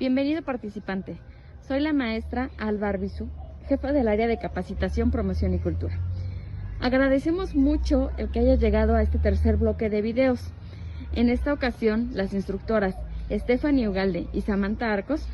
Bienvenido participante. Soy la maestra Alba Arbizu, jefa del área de capacitación, promoción y cultura. Agradecemos mucho el que hayas llegado a este tercer bloque de videos. En esta ocasión, las instructoras Stephanie Ugalde y Samantha Arcos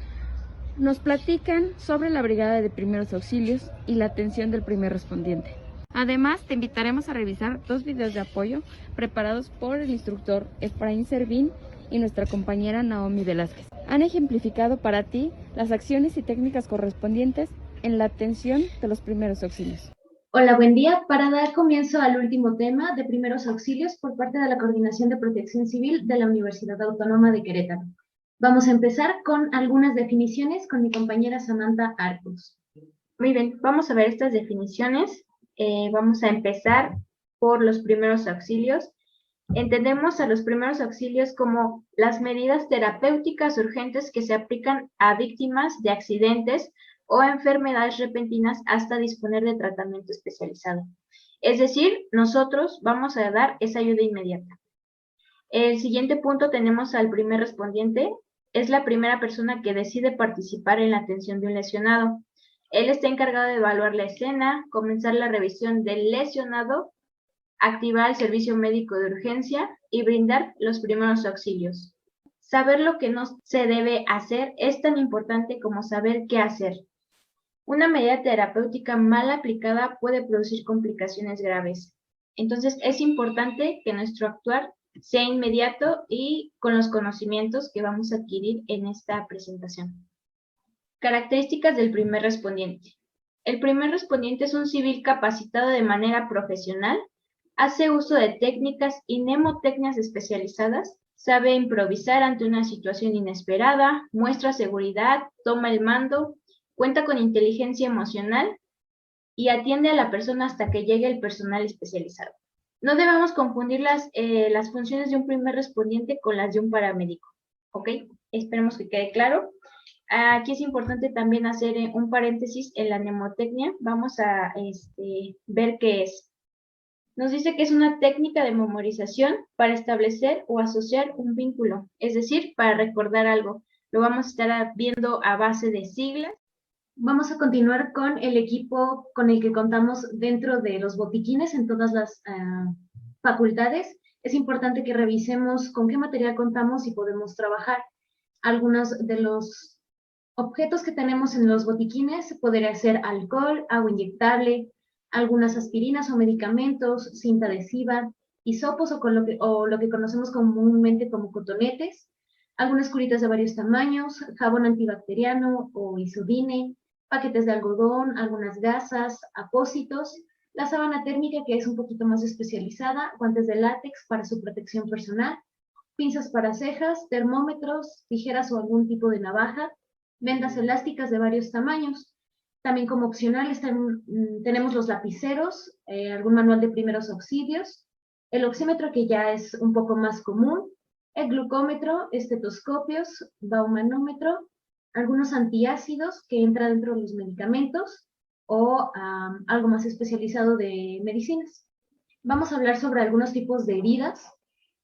nos platican sobre la brigada de primeros auxilios y la atención del primer respondiente. Además, te invitaremos a revisar 2 videos de apoyo preparados por el instructor Efraín Servín y nuestra compañera Naomi Velázquez. Han ejemplificado para ti las acciones y técnicas correspondientes en la atención de los primeros auxilios. Hola, buen día. Para dar comienzo al último tema de primeros auxilios por parte de la Coordinación de Protección Civil de la Universidad Autónoma de Querétaro. Vamos a empezar con algunas definiciones con mi compañera Samantha Arcos. Muy bien, vamos a ver estas definiciones. Vamos a empezar por los primeros auxilios. Entendemos a los primeros auxilios como las medidas terapéuticas urgentes que se aplican a víctimas de accidentes o enfermedades repentinas hasta disponer de tratamiento especializado. Es decir, nosotros vamos a dar esa ayuda inmediata. El siguiente punto tenemos al primer respondiente. Es la primera persona que decide participar en la atención de un lesionado. Él está encargado de evaluar la escena, comenzar la revisión del lesionado, activar el servicio médico de urgencia y brindar los primeros auxilios. Saber lo que no se debe hacer es tan importante como saber qué hacer. Una medida terapéutica mal aplicada puede producir complicaciones graves. Entonces, es importante que nuestro actuar sea inmediato y con los conocimientos que vamos a adquirir en esta presentación. Características del primer respondiente. El primer respondiente es un civil capacitado de manera profesional, hace uso de técnicas y mnemotecnias especializadas, sabe improvisar ante una situación inesperada, muestra seguridad, toma el mando, cuenta con inteligencia emocional y atiende a la persona hasta que llegue el personal especializado. No debemos confundir las funciones de un primer respondiente con las de un paramédico, ¿ok? Esperemos que quede claro. Aquí es importante también hacer un paréntesis en la mnemotecnia. Vamos a ver qué es. Nos dice que es una técnica de memorización para establecer o asociar un vínculo, es decir, para recordar algo. Lo vamos a estar viendo a base de siglas. Vamos a continuar con el equipo con el que contamos dentro de los botiquines en todas las facultades. Es importante que revisemos con qué material contamos y podemos trabajar. Algunos de los objetos que tenemos en los botiquines podría ser alcohol, agua inyectable, algunas aspirinas o medicamentos, cinta adhesiva, hisopos o lo que conocemos comúnmente como cotonetes, algunas curitas de varios tamaños, jabón antibacteriano o isodine, paquetes de algodón, algunas gasas, apósitos, la sábana térmica que es un poquito más especializada, guantes de látex para su protección personal, pinzas para cejas, termómetros, tijeras o algún tipo de navaja, vendas elásticas de varios tamaños. También como opcional tenemos los lapiceros, algún manual de primeros auxilios, el oxímetro que ya es un poco más común, el glucómetro, estetoscopios, baumanómetro, algunos antiácidos que entran dentro de los medicamentos o algo más especializado de medicinas. Vamos a hablar sobre algunos tipos de heridas.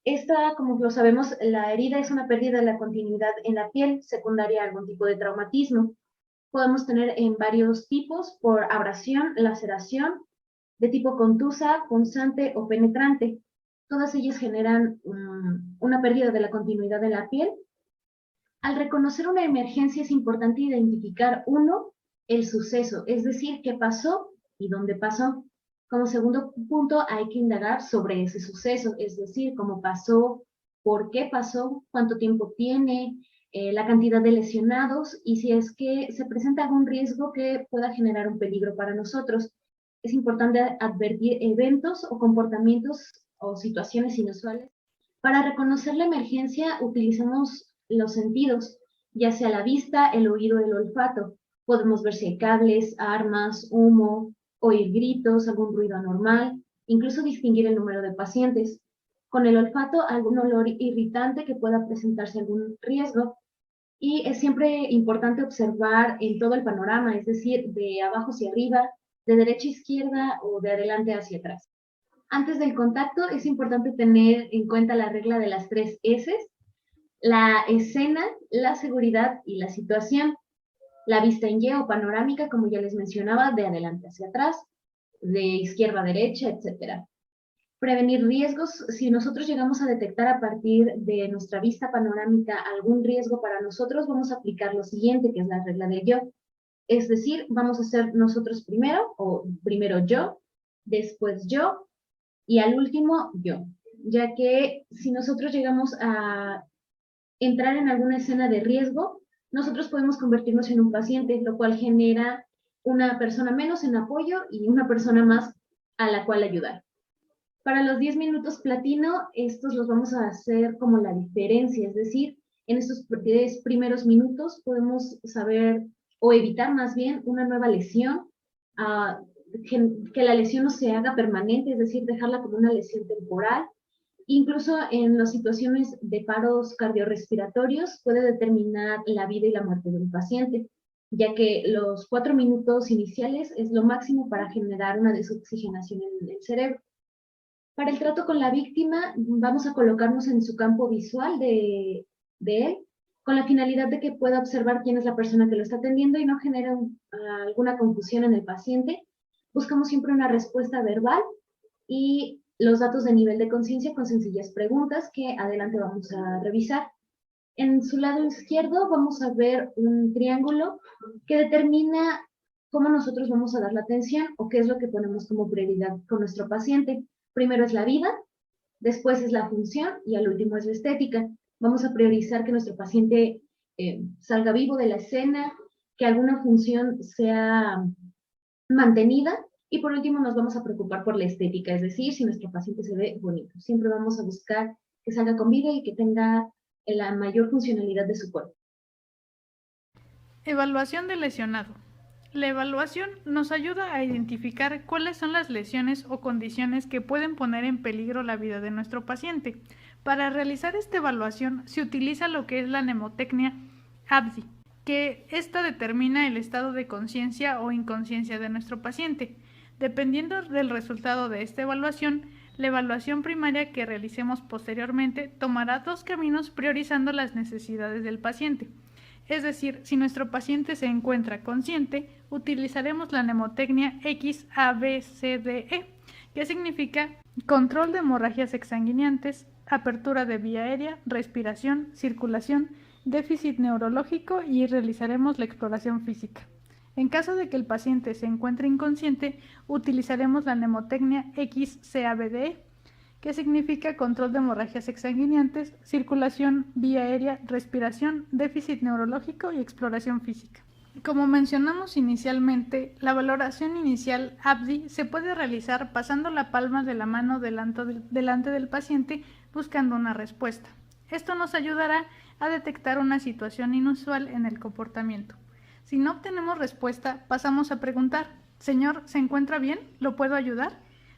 Esta, como lo sabemos, la herida es una pérdida de la continuidad en la piel, secundaria a algún tipo de traumatismo. Podemos tener en varios tipos, por abrasión, laceración, de tipo contusa, punzante o penetrante. Todas ellas generan una pérdida de la continuidad en la piel. Al reconocer una emergencia es importante identificar, uno, el suceso, es decir, qué pasó y dónde pasó. Como segundo punto, hay que indagar sobre ese suceso, es decir, cómo pasó, por qué pasó, cuánto tiempo tiene, la cantidad de lesionados y si es que se presenta algún riesgo que pueda generar un peligro para nosotros. Es importante advertir eventos o comportamientos o situaciones inusuales. Para reconocer la emergencia utilizamos los sentidos, ya sea la vista, el oído, el olfato. Podemos ver si hay cables, armas, humo, oír gritos, algún ruido anormal, incluso distinguir el número de pacientes. Con el olfato, algún olor irritante que pueda presentarse algún riesgo. Y es siempre importante observar en todo el panorama, es decir, de abajo hacia arriba, de derecha a izquierda o de adelante hacia atrás. Antes del contacto es importante tener en cuenta la regla de las 3 S. la escena, la seguridad y la situación. La vista en Y o panorámica, como ya les mencionaba, de adelante hacia atrás, de izquierda a derecha, etc. Prevenir riesgos. Si nosotros llegamos a detectar a partir de nuestra vista panorámica algún riesgo para nosotros, vamos a aplicar lo siguiente, que es la regla del yo. Es decir, vamos a hacer nosotros primero, o primero yo, después yo, y al último yo. Ya que si nosotros llegamos a entrar en alguna escena de riesgo, nosotros podemos convertirnos en un paciente, lo cual genera una persona menos en apoyo y una persona más a la cual ayudar. Para los 10 minutos platino, estos los vamos a hacer como la diferencia, es decir, en estos 10 primeros minutos podemos saber o evitar más bien una nueva lesión, que la lesión no se haga permanente, es decir, dejarla como una lesión temporal. Incluso en las situaciones de paros cardiorrespiratorios puede determinar la vida y la muerte de un paciente, ya que los 4 minutos iniciales es lo máximo para generar una desoxigenación en el cerebro. Para el trato con la víctima, vamos a colocarnos en su campo visual de él, con la finalidad de que pueda observar quién es la persona que lo está atendiendo y no genere alguna confusión en el paciente. Buscamos siempre una respuesta verbal y los datos de nivel de conciencia con sencillas preguntas que adelante vamos a revisar. En su lado izquierdo vamos a ver un triángulo que determina cómo nosotros vamos a dar la atención o qué es lo que ponemos como prioridad con nuestro paciente. Primero es la vida, después es la función y al último es la estética. Vamos a priorizar que nuestro paciente salga vivo de la escena, que alguna función sea mantenida y por último nos vamos a preocupar por la estética, es decir, si nuestro paciente se ve bonito. Siempre vamos a buscar que salga con vida y que tenga la mayor funcionalidad de su cuerpo. Evaluación del lesionado. La evaluación nos ayuda a identificar cuáles son las lesiones o condiciones que pueden poner en peligro la vida de nuestro paciente. Para realizar esta evaluación se utiliza lo que es la mnemotecnia ABDI, que esta determina el estado de conciencia o inconsciencia de nuestro paciente. Dependiendo del resultado de esta evaluación, la evaluación primaria que realicemos posteriormente tomará 2 caminos priorizando las necesidades del paciente. Es decir, si nuestro paciente se encuentra consciente, utilizaremos la mnemotecnia XABCDE, que significa control de hemorragias exsanguinantes, apertura de vía aérea, respiración, circulación, déficit neurológico y realizaremos la exploración física. En caso de que el paciente se encuentre inconsciente, utilizaremos la mnemotecnia XCABDE, que significa control de hemorragias exsanguinantes, circulación, vía aérea, respiración, déficit neurológico y exploración física. Como mencionamos inicialmente, la valoración inicial ABDI se puede realizar pasando la palma de la mano delante del paciente buscando una respuesta. Esto nos ayudará a detectar una situación inusual en el comportamiento. Si no obtenemos respuesta, pasamos a preguntar: «Señor, ¿se encuentra bien? ¿Lo puedo ayudar?».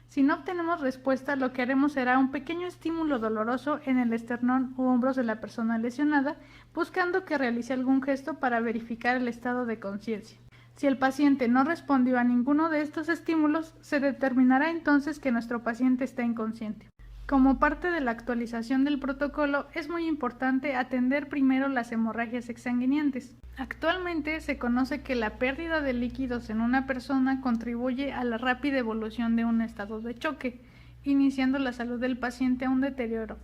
Si no obtenemos respuesta, lo que haremos será un pequeño estímulo doloroso en el esternón u hombros de la persona lesionada, buscando que realice algún gesto para verificar el estado de conciencia. Si el paciente no respondió a ninguno de estos estímulos, se determinará entonces que nuestro paciente está inconsciente. Como parte de la actualización del protocolo, es muy importante atender primero las hemorragias exsanguinantes. Actualmente se conoce que la pérdida de líquidos en una persona contribuye a la rápida evolución de un estado de choque, iniciando la salud del paciente a un deterioro.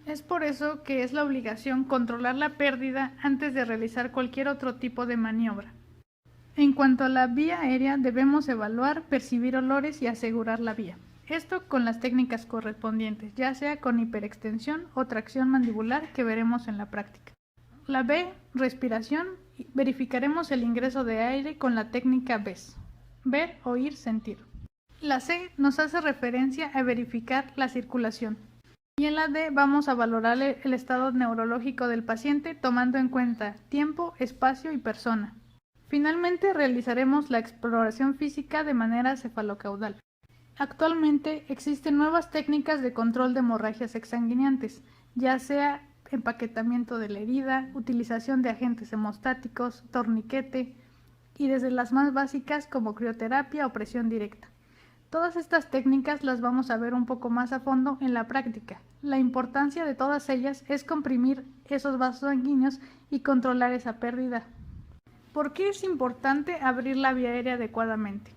Es por eso que es la obligación controlar la pérdida antes de realizar cualquier otro tipo de maniobra. En cuanto a la vía aérea, debemos evaluar, percibir olores y asegurar la vía. Esto con las técnicas correspondientes, ya sea con hiperextensión o tracción mandibular que veremos en la práctica. La B, respiración, verificaremos el ingreso de aire con la técnica BES, ver, oír, sentir. La C nos hace referencia a verificar la circulación. Y en la D vamos a valorar el estado neurológico del paciente tomando en cuenta tiempo, espacio y persona. Finalmente realizaremos la exploración física de manera cefalocaudal. Actualmente existen nuevas técnicas de control de hemorragias exsanguinantes, ya sea empaquetamiento de la herida, utilización de agentes hemostáticos, torniquete y desde las más básicas como crioterapia o presión directa. Todas estas técnicas las vamos a ver un poco más a fondo en la práctica, La importancia de todas ellas es comprimir esos vasos sanguíneos y controlar esa pérdida. ¿Por qué es importante abrir la vía aérea adecuadamente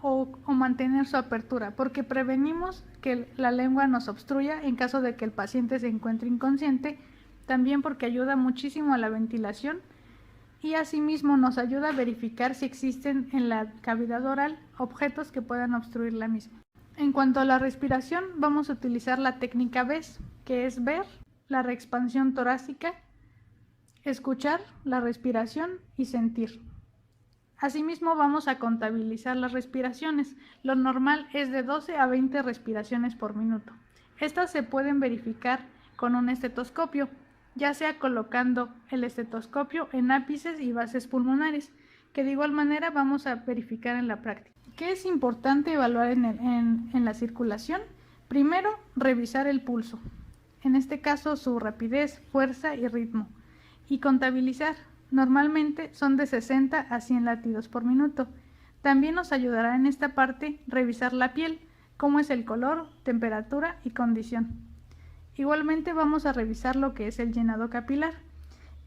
o mantener su apertura? Porque prevenimos que la lengua nos obstruya en caso de que el paciente se encuentre inconsciente, también porque ayuda muchísimo a la ventilación y asimismo nos ayuda a verificar si existen en la cavidad oral objetos que puedan obstruir la misma. En cuanto a la respiración, vamos a utilizar la técnica BES, que es ver, la reexpansión torácica, escuchar la respiración y sentir. Asimismo, vamos a contabilizar las respiraciones. Lo normal es de 12 a 20 respiraciones por minuto. Estas se pueden verificar con un estetoscopio, ya sea colocando el estetoscopio en ápices y bases pulmonares, que de igual manera vamos a verificar en la práctica. ¿Qué es importante evaluar en la circulación? Primero, revisar el pulso, en este caso su rapidez, fuerza y ritmo, y contabilizar. Normalmente son de 60 a 100 latidos por minuto. También nos ayudará en esta parte revisar la piel, cómo es el color, temperatura y condición. Igualmente vamos a revisar lo que es el llenado capilar.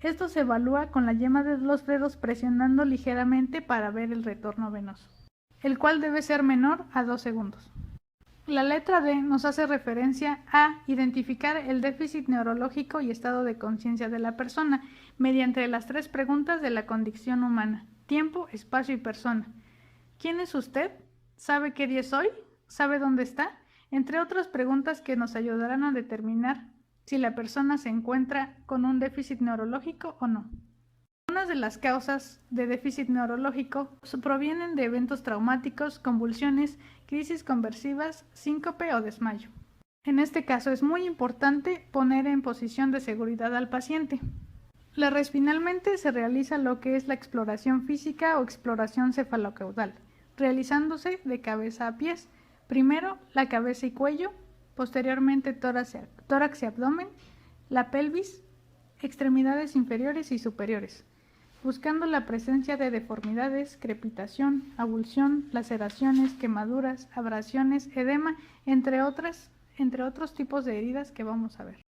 Esto se evalúa con la yema de los dedos presionando ligeramente para ver el retorno venoso, el cual debe ser menor a 2 segundos. La letra D nos hace referencia a identificar el déficit neurológico y estado de conciencia de la persona mediante las 3 preguntas de la condición humana: tiempo, espacio y persona. ¿Quién es usted? ¿Sabe qué día es hoy? ¿Sabe dónde está? Entre otras preguntas que nos ayudarán a determinar si la persona se encuentra con un déficit neurológico o no. Algunas de las causas de déficit neurológico provienen de eventos traumáticos, convulsiones, crisis conversivas, síncope o desmayo. En este caso es muy importante poner en posición de seguridad al paciente. Finalmente se realiza lo que es la exploración física o exploración cefalocaudal, realizándose de cabeza a pies. Primero la cabeza y cuello, posteriormente tórax y abdomen, la pelvis, extremidades inferiores y superiores, buscando la presencia de deformidades, crepitación, avulsión, laceraciones, quemaduras, abrasiones, edema, entre otros tipos de heridas que vamos a ver.